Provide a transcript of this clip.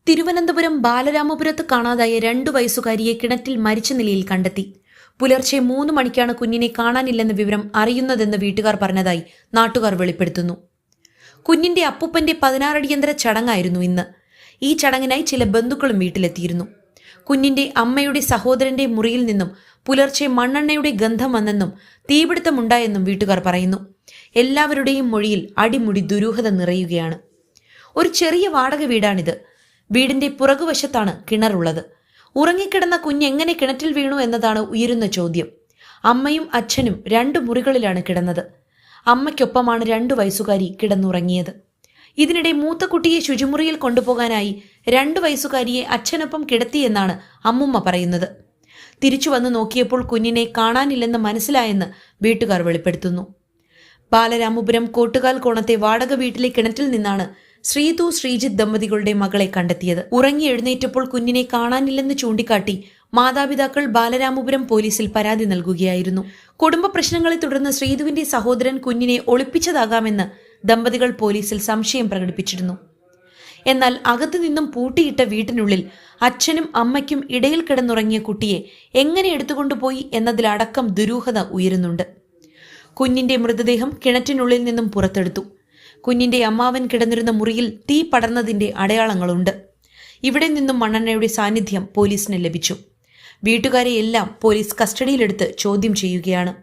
തിരുവനന്തപുരം ബാലരാമപുരത്ത് കാണാതായ 2 വയസ്സുകാരിയെ കിണറ്റിൽ മരിച്ച നിലയിൽ കണ്ടെത്തി. പുലർച്ചെ 3 മണിക്കാണ് കുഞ്ഞിനെ കാണാനില്ലെന്ന വിവരം അറിയുന്നതെന്ന് വീട്ടുകാർ പറഞ്ഞതായി നാട്ടുകാർ വെളിപ്പെടുത്തുന്നു. കുഞ്ഞിന്റെ അപ്പൂപ്പന്റെ 16 അടിയന്തര ചടങ്ങായിരുന്നു ഇന്ന്. ഈ ചടങ്ങിനായി ചില ബന്ധുക്കളും വീട്ടിലെത്തിയിരുന്നു. കുഞ്ഞിന്റെ അമ്മയുടെ സഹോദരന്റെ മുറിയിൽ നിന്നും പുലർച്ചെ മണ്ണെണ്ണയുടെ ഗന്ധം വന്നെന്നും തീപിടുത്തമുണ്ടായെന്നും വീട്ടുകാർ പറയുന്നു. എല്ലാവരുടെയും മൊഴിയിൽ അടിമുടി ദുരൂഹത നിറയുകയാണ്. ഒരു ചെറിയ വാടക വീടാണിത്. വീടിന്റെ പുറകുവശത്താണ് കിണറുള്ളത്. ഉറങ്ങിക്കിടന്ന കുഞ്ഞെങ്ങനെ കിണറ്റിൽ വീണു എന്നതാണ് ഉയരുന്ന ചോദ്യം. അമ്മയും അച്ഛനും 2 മുറികളിലാണ് കിടന്നത്. അമ്മയ്ക്കൊപ്പമാണ് 2 വയസ്സുകാരി കിടന്നുറങ്ങിയത്. ഇതിനിടെ മൂത്ത കുട്ടിയെ ശുചിമുറിയിൽ കൊണ്ടുപോകാനായി 2 വയസ്സുകാരിയെ അച്ഛനൊപ്പം കിടത്തിയെന്നാണ് അമ്മുമ്മ പറയുന്നത്. തിരിച്ചു വന്ന് നോക്കിയപ്പോൾ കുഞ്ഞിനെ കാണാനില്ലെന്ന് മനസ്സിലായെന്ന് വീട്ടുകാർ വെളിപ്പെടുത്തുന്നു. ബാലരാമപുരം കോട്ടുകാൽ കോണത്തെ വാടക വീട്ടിലെ കിണറ്റിൽ നിന്നാണ് ശ്രീതു ശ്രീജിത്ത് ദമ്പതികളുടെ മകളെ കണ്ടെത്തിയത്. ഉറങ്ങി എഴുന്നേറ്റപ്പോൾ കുഞ്ഞിനെ കാണാനില്ലെന്ന് ചൂണ്ടിക്കാട്ടി മാതാപിതാക്കൾ ബാലരാമപുരം പോലീസിൽ പരാതി നൽകുകയായിരുന്നു. കുടുംബ പ്രശ്നങ്ങളെ തുടർന്ന് ശ്രീതുവിന്റെ സഹോദരൻ കുഞ്ഞിനെ ഒളിപ്പിച്ചതാകാമെന്ന് ദമ്പതികൾ പോലീസിൽ സംശയം പ്രകടിപ്പിച്ചിരുന്നു. എന്നാൽ അകത്തു നിന്നും പൂട്ടിയിട്ട വീട്ടിനുള്ളിൽ അച്ഛനും അമ്മയ്ക്കും ഇടയിൽ കിടന്നുറങ്ങിയ കുട്ടിയെ എങ്ങനെ എടുത്തുകൊണ്ടുപോയി എന്നതിലടക്കം ദുരൂഹത ഉയരുന്നുണ്ട്. കുഞ്ഞിന്റെ മൃതദേഹം കിണറ്റിനുള്ളിൽ നിന്നും പുറത്തെടുത്തു. കുഞ്ഞിന്റെ അമ്മാവൻ കിടന്നിരുന്ന മുറിയിൽ തീ പടർന്നതിന്റെ അടയാളങ്ങളുണ്ട്. ഇവിടെ നിന്നും മണ്ണെണ്ണയുടെ സാന്നിധ്യം പോലീസിന് ലഭിച്ചു. വീട്ടുകാരെയെല്ലാം പോലീസ് കസ്റ്റഡിയിലെടുത്ത് ചോദ്യം ചെയ്യുകയാണ്.